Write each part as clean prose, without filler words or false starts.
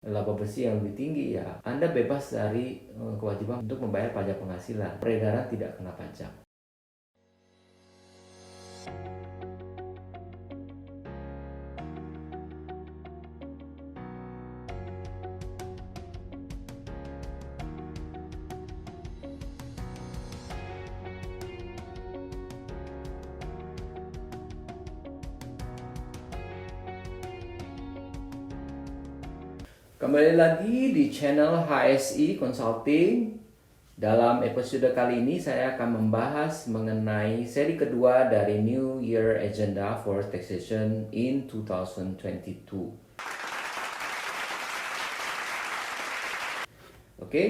laba bersih yang lebih tinggi, ya Anda bebas dari kewajiban untuk membayar pajak penghasilan. Peredaran tidak kena pajak. Kembali lagi di channel HSI Consulting. Dalam episode kali ini saya akan membahas mengenai seri kedua dari New Year Agenda for Taxation in 2022. Oke,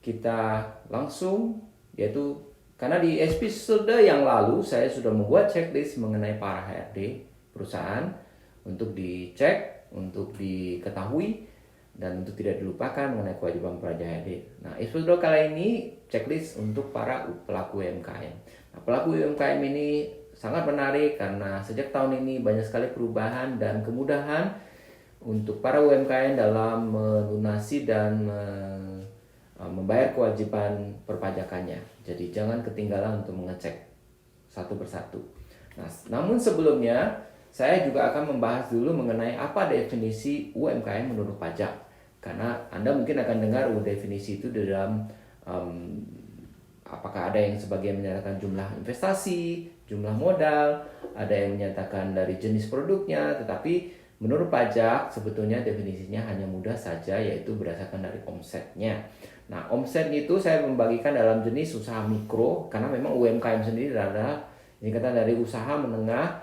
kita langsung, yaitu karena di episode yang lalu saya sudah membuat checklist mengenai para HRD perusahaan untuk dicek, untuk diketahui, dan untuk tidak dilupakan mengenai kewajiban pajak HRD. Nah, episode kali ini checklist untuk para pelaku UMKM. Nah, pelaku UMKM ini sangat menarik karena sejak tahun ini banyak sekali perubahan dan kemudahan untuk para UMKM dalam melunasi dan membayar kewajiban perpajakannya. Jadi jangan ketinggalan untuk mengecek satu persatu. Nah, namun sebelumnya saya juga akan membahas dulu mengenai apa definisi UMKM menurut pajak. Karena Anda mungkin akan dengar definisi itu di dalam apakah ada yang sebagian menyatakan jumlah investasi, jumlah modal, ada yang menyatakan dari jenis produknya, tetapi menurut pajak sebetulnya definisinya hanya mudah saja, yaitu berdasarkan dari omsetnya. Nah, omset itu saya membagikan dalam jenis usaha mikro, karena memang UMKM sendiri adalah ini kata dari usaha menengah,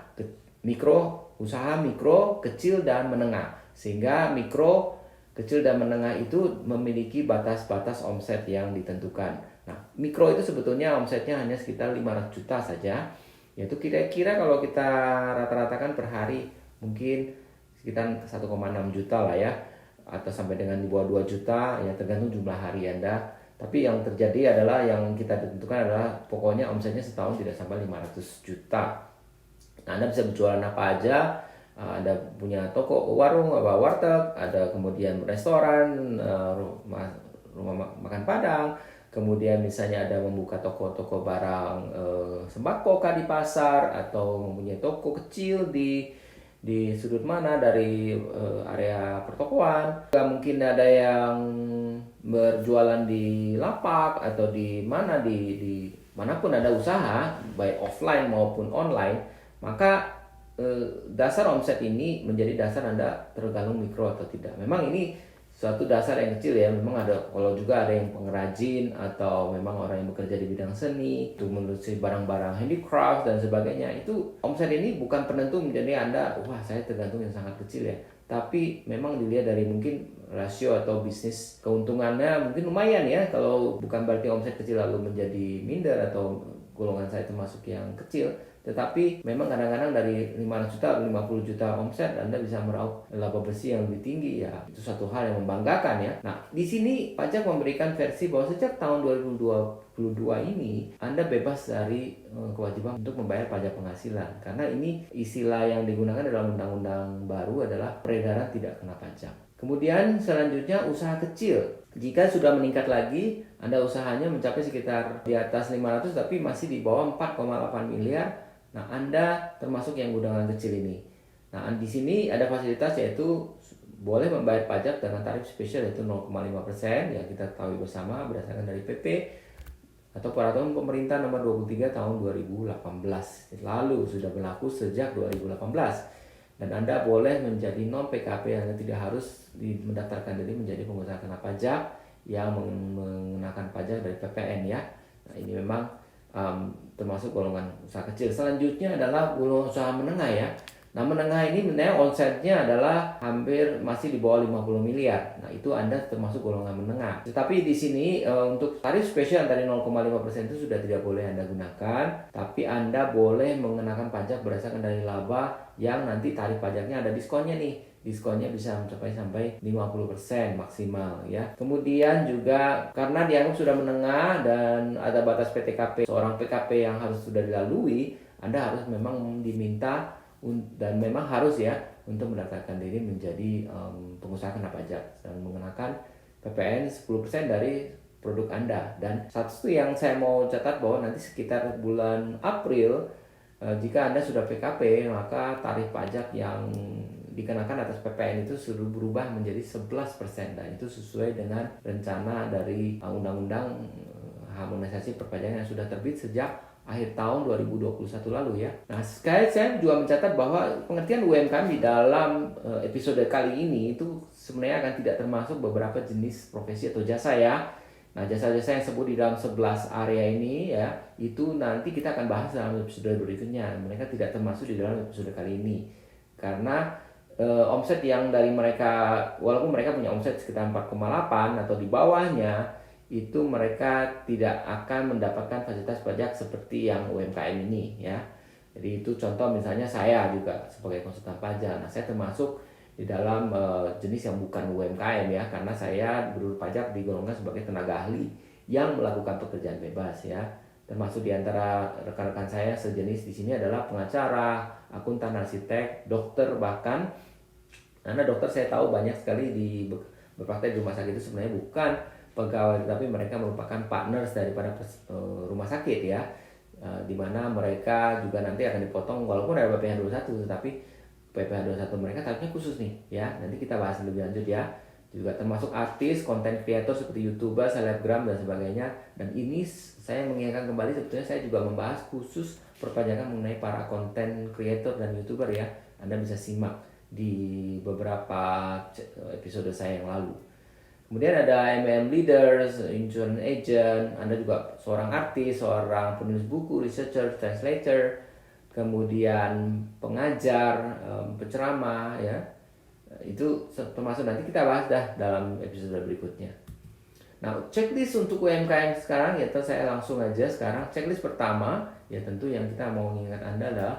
mikro, usaha mikro, kecil dan menengah. Sehingga mikro, kecil dan menengah itu memiliki batas-batas omset yang ditentukan. Nah, mikro itu sebetulnya omsetnya hanya sekitar 500 juta saja. Yaitu kira-kira kalau kita rata-ratakan per hari mungkin sekitar 1,6 juta lah ya. Atau sampai dengan di bawah 2 juta, ya tergantung jumlah hari Anda. Tapi yang terjadi adalah yang kita tentukan adalah pokoknya omsetnya setahun tidak sampai 500 juta. Nah, Anda bisa berjualan apa aja. Anda punya toko, warung, warteg, ada kemudian restoran, rumah makan Padang, kemudian misalnya ada membuka toko-toko barang sembako di pasar, atau mempunyai toko kecil di sudut mana dari area pertokoan. Juga mungkin ada yang berjualan di lapak atau di mana di manapun ada usaha baik offline maupun online, maka dasar omset ini menjadi dasar Anda tergolong mikro atau tidak. Memang ini suatu dasar yang kecil ya. Memang ada, kalau juga ada yang pengrajin atau memang orang yang bekerja di bidang seni, itu memproduksi barang-barang handicraft dan sebagainya. Itu omset ini bukan penentu menjadi Anda, wah saya tergantung yang sangat kecil ya. Tapi memang dilihat dari mungkin rasio atau bisnis keuntungannya mungkin lumayan ya. Kalau bukan berarti omset kecil lalu menjadi minder atau golongan saya termasuk yang kecil. Tetapi memang kadang-kadang dari 500 juta atau 50 juta omset Anda bisa meraup laba bersih yang lebih tinggi, ya itu satu hal yang membanggakan ya. Nah, di sini pajak memberikan versi bahwa sejak tahun 2022 ini Anda bebas dari kewajiban untuk membayar pajak penghasilan. Karena ini istilah yang digunakan dalam undang-undang baru adalah peredaran tidak kena pajak. Kemudian selanjutnya usaha kecil. Jika sudah meningkat lagi, Anda usahanya mencapai sekitar di atas 500 tapi masih di bawah 4,8 miliar. Nah, Anda termasuk yang gudangan kecil ini. Nah, di sini ada fasilitas yaitu boleh membayar pajak dengan tarif spesial yaitu 0,5% yang kita ketahui bersama berdasarkan dari PP atau peraturan pemerintah nomor 23 tahun 2018. Lalu sudah berlaku sejak 2018. Dan Anda boleh menjadi non PKP, Anda tidak harus mendaftarkan diri menjadi pengusaha kena pajak yang mengenakan pajak dari PPN ya. Nah, ini memang termasuk golongan usaha kecil. Selanjutnya adalah golongan usaha menengah ya. Nah, menengah ini omsetnya adalah hampir masih di bawah 50 miliar. Nah, itu Anda termasuk golongan menengah. Tetapi di sini untuk tarif spesial dari 0,5% itu sudah tidak boleh Anda gunakan, tapi Anda boleh mengenakan pajak berdasarkan dari laba yang nanti tarif pajaknya ada diskonnya nih. Diskonnya bisa mencapai sampai 50% maksimal ya. Kemudian juga karena dianggap sudah menengah dan ada batas PTKP, seorang PKP yang harus sudah dilalui, Anda harus memang diminta dan memang harus ya untuk mendaftarkan diri menjadi pengusaha kena pajak dan mengenakan PPN 10% dari produk Anda. Dan satu yang saya mau catat bahwa nanti sekitar bulan April, jika Anda sudah PKP, maka tarif pajak yang dikenakan atas PPN itu sudah berubah menjadi 11%, dan itu sesuai dengan rencana dari Undang-Undang Harmonisasi Perpajakan yang sudah terbit sejak akhir tahun 2021 lalu ya. Nah, sekali saya juga mencatat bahwa pengertian UMKM di dalam episode kali ini itu sebenarnya akan tidak termasuk beberapa jenis profesi atau jasa ya. Nah, jasa-jasa yang disebut di dalam 11 area ini ya, itu nanti kita akan bahas dalam episode berikutnya. Mereka tidak termasuk di dalam episode kali ini. Karena omset yang dari mereka, walaupun mereka punya omset sekitar 4,8 atau di bawahnya, itu mereka tidak akan mendapatkan fasilitas pajak seperti yang UMKM ini ya. Jadi itu contoh misalnya saya juga sebagai konsultan pajak. Nah, saya termasuk di dalam jenis yang bukan UMKM ya, karena saya berpajak digolongkan sebagai tenaga ahli yang melakukan pekerjaan bebas ya. Termasuk di antara rekan-rekan saya sejenis di sini adalah pengacara, akuntan, arsitek, dokter bahkan. Karena dokter saya tahu banyak sekali di berpraktek di rumah sakit itu sebenarnya bukan pegawai, tapi mereka merupakan partners daripada rumah sakit ya. Di mana mereka juga nanti akan dipotong walaupun ada PPh 21, tetapi PPh 21 mereka tarifnya khusus nih ya. Nanti kita bahas lebih lanjut ya. Juga termasuk artis, konten kreator seperti YouTuber, selebgram dan sebagainya. Dan ini saya mengingatkan kembali, sebetulnya saya juga membahas khusus perpajakan mengenai para konten kreator dan YouTuber ya. Anda bisa simak di beberapa episode saya yang lalu. Kemudian ada MM leaders, insurance agent, Anda juga seorang artis, seorang penulis buku, researcher, translator, kemudian pengajar, penceramah ya. Itu termasuk nanti kita bahas dah dalam episode berikutnya. Nah, checklist untuk UMKM sekarang ya, saya langsung aja sekarang. Checklist pertama ya, tentu yang kita mau mengingat Anda adalah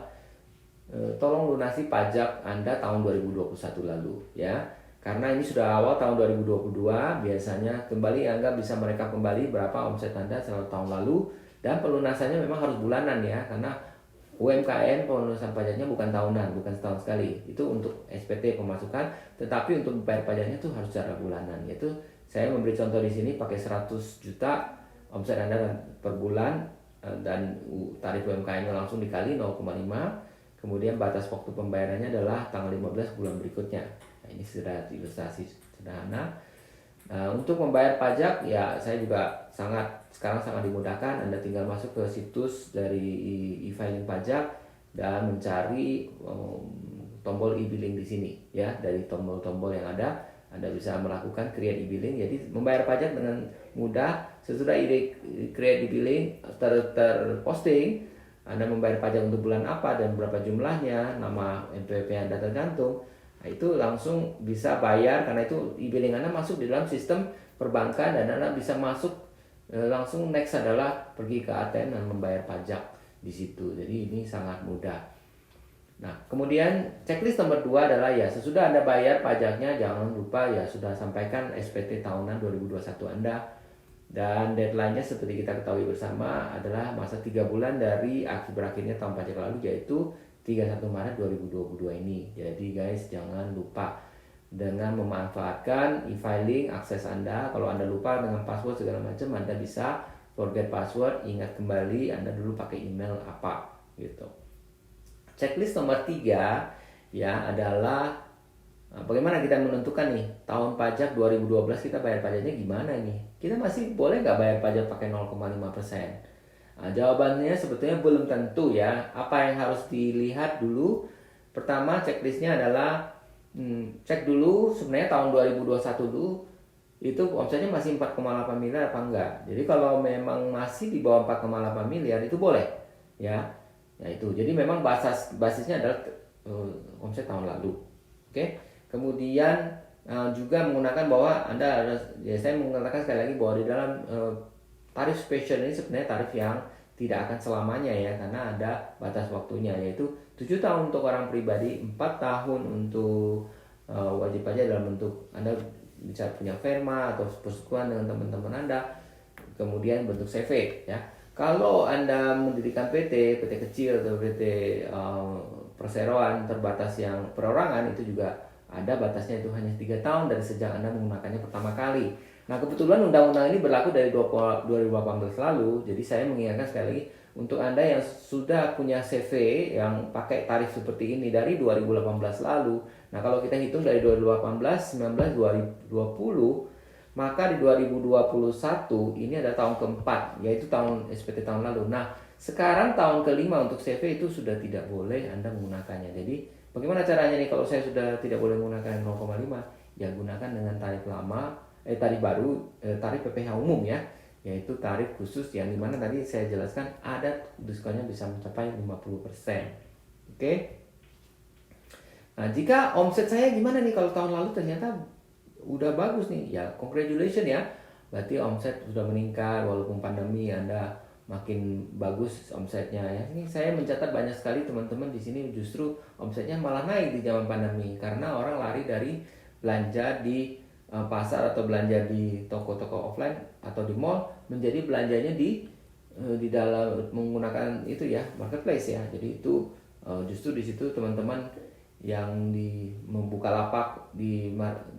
tolong lunasi pajak Anda tahun 2021 lalu ya. Karena ini sudah awal tahun 2022, biasanya kembali Anda bisa merekap kembali berapa omset Anda selama tahun lalu, dan pelunasannya memang harus bulanan ya, karena UMKM pelunasan pajaknya bukan tahunan, bukan setahun sekali. Itu untuk SPT pemasukan, tetapi untuk bayar pajaknya itu harus secara bulanan. Yaitu saya memberi contoh di sini pakai 100 juta omset Anda per bulan, dan tarif UMKM langsung dikali 0,5. Kemudian batas waktu pembayarannya adalah tanggal 15 bulan berikutnya. Nah, ini sudah ilustrasi sederhana. Untuk membayar pajak ya, saya juga sekarang sangat dimudahkan. Anda tinggal masuk ke situs dari e-filing pajak dan mencari tombol e-billing di sini ya. Dari tombol-tombol yang ada, Anda bisa melakukan create e-billing. Jadi membayar pajak dengan mudah. Sesudah create e-billing terposting, Anda membayar pajak untuk bulan apa dan berapa jumlahnya, nama NPWP Anda tergantung. Nah, itu langsung bisa bayar, karena itu e-billing Anda masuk di dalam sistem perbankan dan Anda bisa masuk langsung. Next adalah pergi ke ATM dan membayar pajak di situ. Jadi ini sangat mudah. Nah, kemudian checklist nomor 2 adalah ya, sesudah Anda bayar pajaknya jangan lupa ya, sudah sampaikan SPT tahunan 2021 Anda. Dan deadline-nya seperti kita ketahui bersama adalah masa 3 bulan dari berakhirnya tahun pajak lalu, yaitu 31 Maret 2022 ini. Jadi guys, jangan lupa dengan memanfaatkan e-filing, akses Anda. Kalau Anda lupa dengan password segala macam, Anda bisa forget password, ingat kembali Anda dulu pakai email apa gitu. Checklist nomor 3 ya adalah bagaimana kita menentukan nih tahun pajak 2012 kita bayar pajaknya gimana nih? Kita masih boleh nggak bayar pajak pakai 0,5%? Nah, jawabannya sebetulnya belum tentu ya. Apa yang harus dilihat dulu? Pertama, checklistnya adalah cek dulu sebenarnya tahun 2021 dulu itu omsetnya masih 4,8 miliar apa enggak. Jadi kalau memang masih di bawah 4,8 miliar itu boleh ya. Ya itu. Jadi memang basisnya adalah omset tahun lalu. Oke. Kemudian juga menggunakan bahwa Anda harus, ya saya mengatakan sekali lagi bahwa di dalam tarif spesial ini sebenarnya tarif yang tidak akan selamanya ya, karena ada batas waktunya, yaitu 7 tahun untuk orang pribadi, 4 tahun untuk wajib pajak dalam bentuk Anda bisa punya firma atau persekutuan dengan teman-teman Anda, kemudian bentuk CV ya. Kalau Anda mendirikan PT kecil atau PT perseroan terbatas yang perorangan itu juga ada batasnya, itu hanya 3 tahun dari sejak Anda menggunakannya pertama kali. Nah, kebetulan undang-undang ini berlaku dari 2018 lalu, jadi saya mengingatkan sekali lagi untuk Anda yang sudah punya CV yang pakai tarif seperti ini dari 2018 lalu. Nah, kalau kita hitung dari 2018, 19, 2020, maka di 2021 ini ada tahun keempat, yaitu tahun SPT tahun lalu. Nah, sekarang tahun kelima untuk CV itu sudah tidak boleh Anda menggunakannya. Jadi, bagaimana caranya nih kalau saya sudah tidak boleh menggunakan 0,5? Ya, gunakan dengan tarif lama, tarif baru, tarif PPh umum ya, yaitu tarif khusus yang dimana tadi saya jelaskan ada diskonnya bisa mencapai 50%. Oke? Nah, jika omset saya gimana nih kalau tahun lalu ternyata udah bagus nih, ya congratulations ya, berarti omset sudah meningkat walaupun pandemi, Anda makin bagus omsetnya ya. Ini saya mencatat banyak sekali teman-teman di sini justru omsetnya malah naik di zaman pandemi karena orang lari dari belanja di pasar atau belanja di toko-toko offline atau di mall menjadi belanjanya di dalam menggunakan itu ya, marketplace ya. Jadi itu justru di situ teman-teman yang membuka lapak di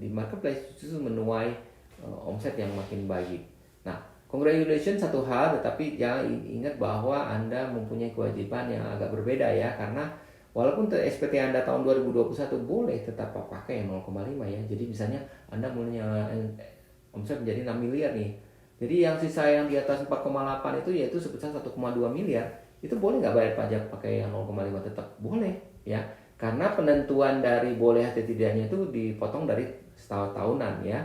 marketplace justru menuai omset yang makin baik. Nah, congratulations satu hal, tetapi jangan ingat bahwa Anda mempunyai kewajiban yang agak berbeda ya, karena walaupun SPT Anda tahun 2021 boleh tetap pakai 0,5 ya. Jadi misalnya Anda punya omset menjadi 6 miliar nih. Jadi yang sisa yang di atas 4,8 itu yaitu sebesar 1,2 miliar. Itu boleh nggak bayar pajak pakai yang 0,5? Tetap boleh ya. Karena penentuan dari boleh atau tidaknya itu dipotong dari setahun tahunan ya.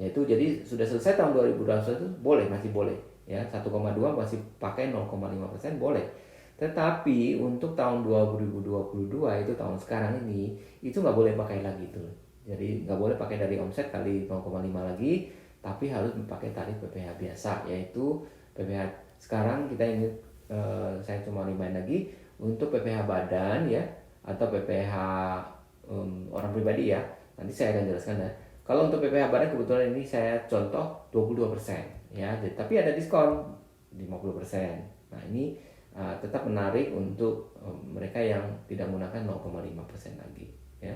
Yaitu jadi sudah selesai tahun 2021 boleh, masih boleh ya. 1,2 masih pakai 0,5% boleh. Tetapi untuk tahun 2022 itu tahun sekarang ini itu nggak boleh pakai lagi tuh. Jadi nggak boleh pakai dari omset kali 0,5 lagi, tapi harus pakai tarif PPh biasa, yaitu PPh sekarang kita ingin saya cuma remind lagi untuk PPh badan ya, atau PPh orang pribadi ya. Nanti saya akan jelaskan ya. Kalau untuk PPh badan kebetulan ini saya contoh 22% ya, tapi ada diskon 50%. Nah, ini tetap menarik untuk mereka yang tidak menggunakan 0,5% lagi ya.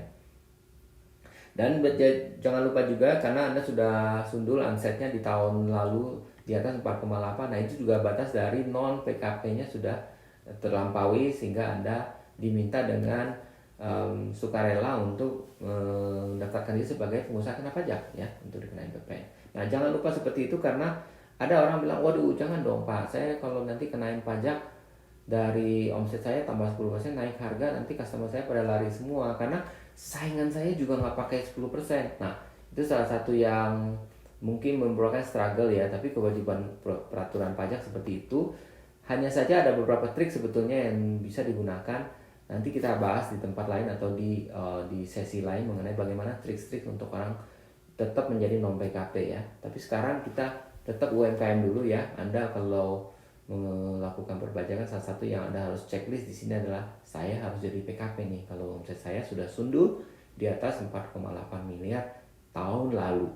Dan jangan lupa juga karena Anda sudah sundul unsetnya di tahun lalu di atas 4,8. Nah, itu juga batas dari non PKP-nya sudah terlampaui sehingga Anda diminta dengan sukarela untuk mendaftarkan diri sebagai pengusaha kena pajak ya, untuk dikenain PPN. Nah, jangan lupa seperti itu karena ada orang bilang, waduh jangan dong Pak, saya kalau nanti kenain pajak dari omset saya tambah 10% naik harga, nanti customer saya pada lari semua karena saingan saya juga nggak pakai 10%. Nah, itu salah satu yang mungkin membuatkan struggle ya, tapi kewajiban peraturan pajak seperti itu. Hanya saja ada beberapa trik sebetulnya yang bisa digunakan. Nanti kita bahas di tempat lain atau di sesi lain mengenai bagaimana trik-trik untuk orang tetap menjadi non PKP ya. Tapi sekarang kita tetap UMKM dulu ya. Anda kalau melakukan perpajakan, salah satu yang Anda harus checklist di sini adalah saya harus jadi PKP nih kalau omset saya sudah sundul di atas 4,8 miliar tahun lalu.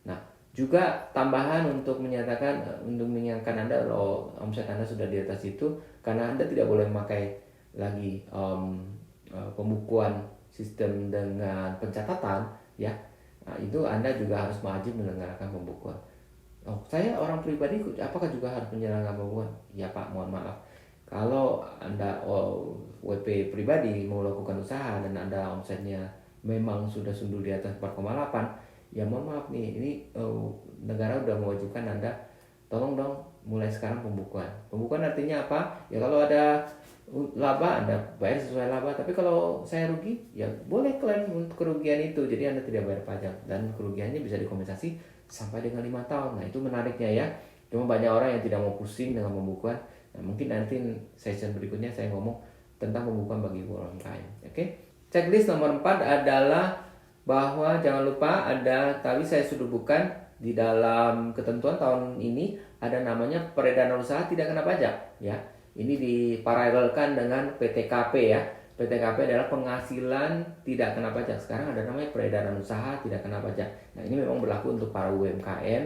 Nah, juga tambahan untuk mengingatkan Anda kalau omset Anda sudah di atas itu, karena Anda tidak boleh memakai lagi pembukuan sistem dengan pencatatan ya. Nah, itu Anda juga harus wajib menyelenggarakan pembukuan. Oh, saya orang pribadi apakah juga harus menyelenggarakan pembukuan? Ya Pak, mohon maaf. Kalau Anda WP pribadi mau melakukan usaha dan Anda omsetnya memang sudah sundul di atas 4,8, ya mohon maaf nih, ini negara udah mewajibkan Anda tolong dong mulai sekarang pembukuan. Pembukuan artinya apa? Ya kalau ada laba Anda bayar sesuai laba, tapi kalau saya rugi ya boleh klaim untuk kerugian itu, jadi Anda tidak bayar pajak dan kerugiannya bisa dikompensasi sampai dengan 5 tahun. Nah, itu menariknya ya. Cuma banyak orang yang tidak mau pusing dengan pembukuan. Nah, mungkin nanti session berikutnya saya ngomong tentang pembukuan bagi UMKM. Oke. Checklist nomor 4 adalah bahwa jangan lupa ada, tadi saya sudah bukan di dalam ketentuan tahun ini ada namanya peredaran usaha tidak kena pajak ya. Ini diparalelkan dengan PTKP ya. PTKP adalah penghasilan tidak kena pajak. Sekarang ada namanya peredaran usaha tidak kena pajak. Nah, ini memang berlaku untuk para UMKM.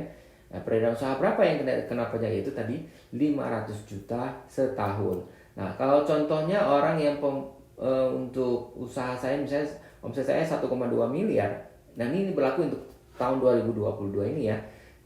Nah, peredaran usaha berapa yang kena pajak? Itu tadi 500 juta setahun. Nah, kalau contohnya orang yang untuk usaha saya, misalnya omset saya 1,2 miliar. Nah, ini berlaku untuk tahun 2022 ini ya.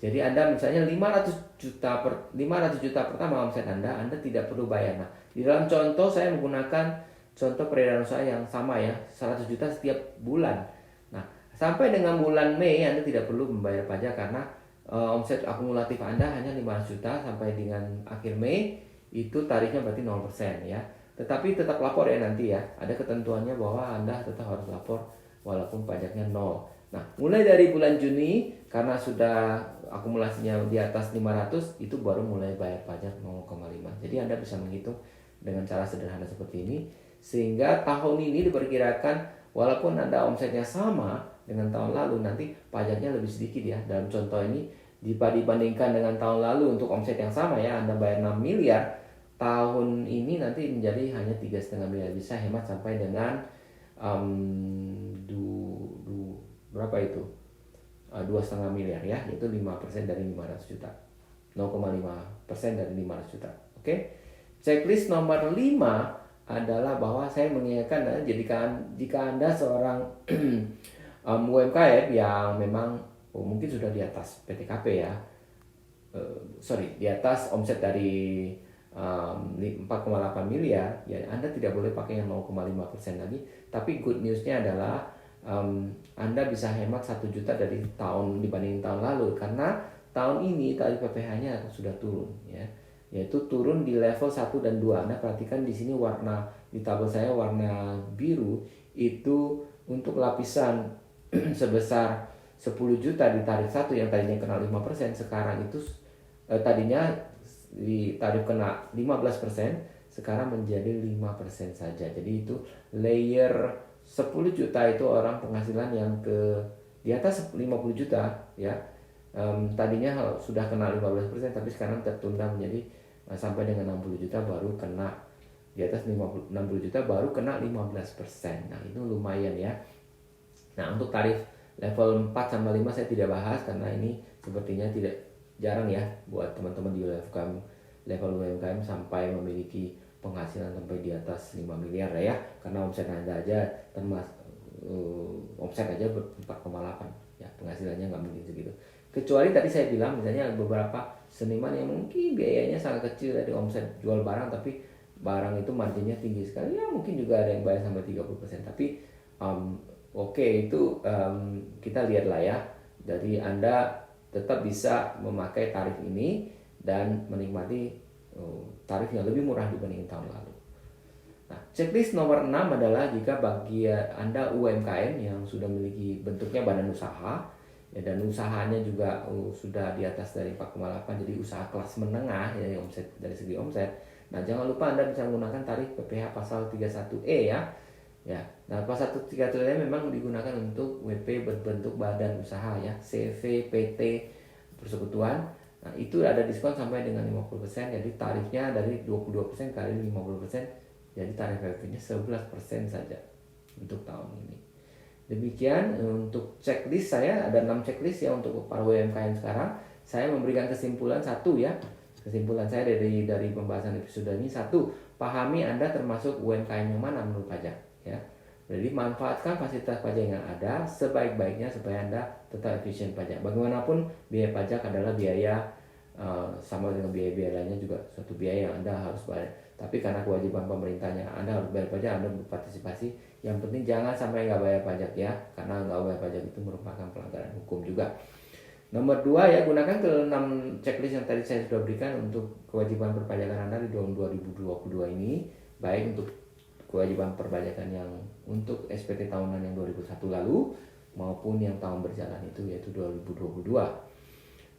Jadi Anda misalnya 500 juta pertama omset Anda tidak perlu bayar. Nah, di dalam contoh saya menggunakan contoh peredaran usaha yang sama ya, 100 juta setiap bulan. Nah, sampai dengan bulan Mei Anda tidak perlu membayar pajak karena omset akumulatif Anda hanya 500 juta sampai dengan akhir Mei, itu tarifnya berarti 0% ya. Tetapi tetap lapor ya nanti ya. Ada ketentuannya bahwa Anda tetap harus lapor walaupun pajaknya 0. Nah, mulai dari bulan Juni karena sudah akumulasinya di atas 500 itu baru mulai bayar pajak 0,5. Jadi Anda bisa menghitung dengan cara sederhana seperti ini sehingga tahun ini diperkirakan walaupun Anda omsetnya sama dengan tahun lalu nanti pajaknya lebih sedikit ya. Dalam contoh ini dibandingkan dengan tahun lalu untuk omset yang sama ya Anda bayar 6 miliar, tahun ini nanti menjadi hanya 3,5 miliar, bisa hemat sampai dengan berapa itu? 2,5 miliar ya, yaitu 5% dari 500 juta. 0,5% dari 500 juta. Oke. Checklist nomor 5 adalah bahwa saya mengingatkan jika Anda seorang UMKM yang memang mungkin sudah di atas PTKP ya. Di atas omset dari 4,8 miliar ya, Anda tidak boleh pakai yang 0,5% lagi. Tapi good newsnya adalah Anda bisa hemat 1 juta dari dibanding tahun lalu karena tahun ini tarif PPh-nya sudah turun ya, yaitu turun di level 1 dan 2. Anda perhatikan di sini warna di tabel saya warna biru itu untuk lapisan sebesar 10 juta di tarif 1 yang tadinya kena 5%, sekarang itu tadinya di tarif kena 15%, sekarang menjadi 5% saja. Jadi itu layer 10 juta itu orang penghasilan yang di atas 50 juta ya. Tadinya sudah kena 15%, tapi sekarang tertunda menjadi sampai dengan 60 juta baru kena, di atas 60 juta baru kena 15%. Nah, itu lumayan ya. Nah, untuk tarif level 4 sama 5 saya tidak bahas karena ini sepertinya jarang ya buat teman-teman di level UMKM sampai memiliki penghasilan sampai di atas 5 miliar ya, karena omset Anda aja omset aja 4,8 ya, penghasilannya nggak mungkin segitu. Kecuali tadi saya bilang misalnya beberapa seniman yang mungkin biayanya sangat kecil dari omset jual barang, tapi barang itu marginnya tinggi sekali ya, mungkin juga ada yang bayar sampai 30%. Tapi itu kita lihatlah ya, jadi Anda tetap bisa memakai tarif ini dan menikmati tarif yang lebih murah dibanding tahun lalu. Nah, checklist nomor 6 adalah jika bagi Anda UMKM yang sudah memiliki bentuknya badan usaha ya, dan usahanya juga sudah di atas dari 4,8, jadi usaha kelas menengah ya, dari segi omset. Nah, jangan lupa Anda bisa menggunakan tarif PPh pasal 31E ya. Ya, nah pasal 31E memang digunakan untuk WP berbentuk badan usaha ya, CV, PT, persekutuan. Nah, itu ada diskon sampai dengan 50%, jadi tarifnya dari 22% kali 50%, jadi tarif efektifnya 11% saja untuk tahun ini. Demikian untuk checklist saya, ada 6 checklist ya untuk para UMKM sekarang. Saya memberikan kesimpulan satu ya. Kesimpulan saya dari pembahasan episode ini, satu, pahami Anda termasuk UMKM yang mana menurut pajak ya. Jadi manfaatkan fasilitas pajak yang ada sebaik-baiknya supaya Anda tetap efisien pajak. Bagaimanapun biaya pajak adalah biaya sama dengan biaya-biaya lainnya, juga suatu biaya yang Anda harus bayar. Tapi karena kewajiban pemerintahnya Anda harus bayar pajak, Anda berpartisipasi. Yang penting jangan sampai nggak bayar pajak ya, karena nggak bayar pajak itu merupakan pelanggaran hukum juga. Nomor 2 ya, gunakan ke-6 checklist yang tadi saya sudah berikan untuk kewajiban perpajakan Anda di tahun 2022 ini, baik untuk kewajiban perpajakan yang untuk SPT tahunan yang 2001 lalu maupun yang tahun berjalan itu yaitu 2022.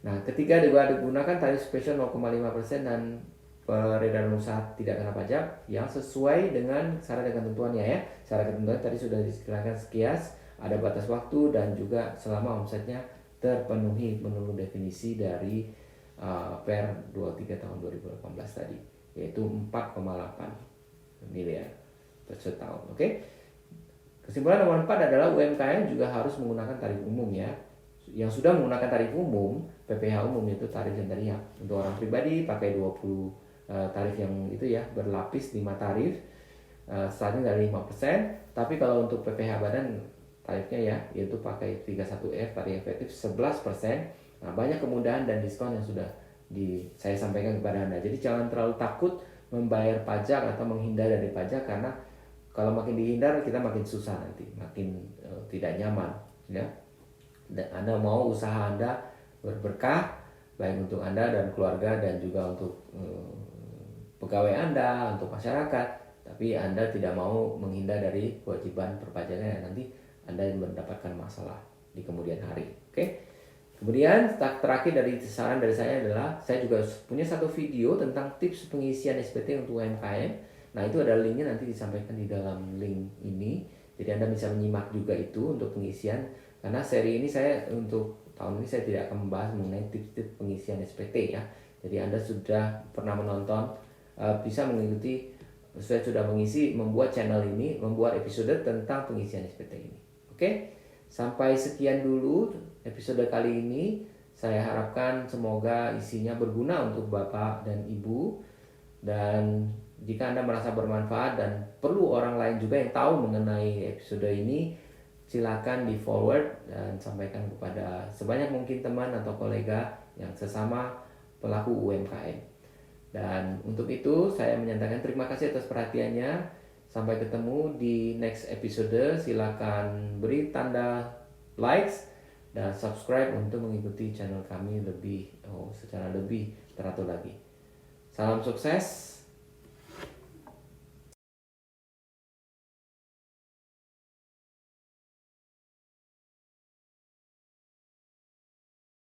Nah, ketiga digunakan tarif spesial 0,5% dan peredaran usaha tidak kena pajak yang sesuai dengan syarat dan ketentuannya ya. Syarat ketentuan tadi sudah disediakan sekias, ada batas waktu dan juga selama omsetnya terpenuhi menurut definisi dari Per 23 tahun 2018 tadi, yaitu 4,8 miliar per setahun. Oke. Kesimpulan nomor 4 adalah UMKM juga harus menggunakan tarif umum ya. Yang sudah menggunakan tarif umum, PPh umum itu tarif yang tadi ya. Untuk orang pribadi pakai 20 tarif yang itu ya, berlapis 5 tarif. starting dari 5%. Tapi kalau untuk PPh badan tarifnya ya, yaitu pakai 31F, tarif efektif 11%. Nah, banyak kemudahan dan diskon yang sudah saya sampaikan kepada Anda. Jadi jangan terlalu takut membayar pajak atau menghindar dari pajak, karena kalau makin dihindar kita makin susah nanti, makin tidak nyaman ya. Dan Anda mau usaha Anda berberkah baik untuk Anda dan keluarga dan juga untuk pegawai Anda, untuk masyarakat, tapi Anda tidak mau menghindar dari kewajiban perpajakan yang nanti Anda mendapatkan masalah di kemudian hari. Oke. Kemudian terakhir dari saran dari saya adalah saya juga punya satu video tentang tips pengisian SPT untuk UMKM. Nah, itu ada linknya, nanti disampaikan di dalam link ini. Jadi Anda bisa menyimak juga itu untuk pengisian. Karena seri ini saya untuk tahun ini saya tidak akan membahas mengenai tips-tips pengisian SPT ya. Jadi Anda sudah pernah menonton, bisa mengikuti, saya sudah membuat channel ini, membuat episode tentang pengisian SPT ini. Oke, sampai sekian dulu episode kali ini. Saya harapkan semoga isinya berguna untuk Bapak dan Ibu. Dan jika Anda merasa bermanfaat dan perlu orang lain juga yang tahu mengenai episode ini, silakan di forward dan sampaikan kepada sebanyak mungkin teman atau kolega yang sesama pelaku UMKM. Dan untuk itu saya menyatakan terima kasih atas perhatiannya. Sampai ketemu di next episode. Silakan beri tanda likes dan subscribe untuk mengikuti channel kami secara lebih teratur lagi. Salam sukses.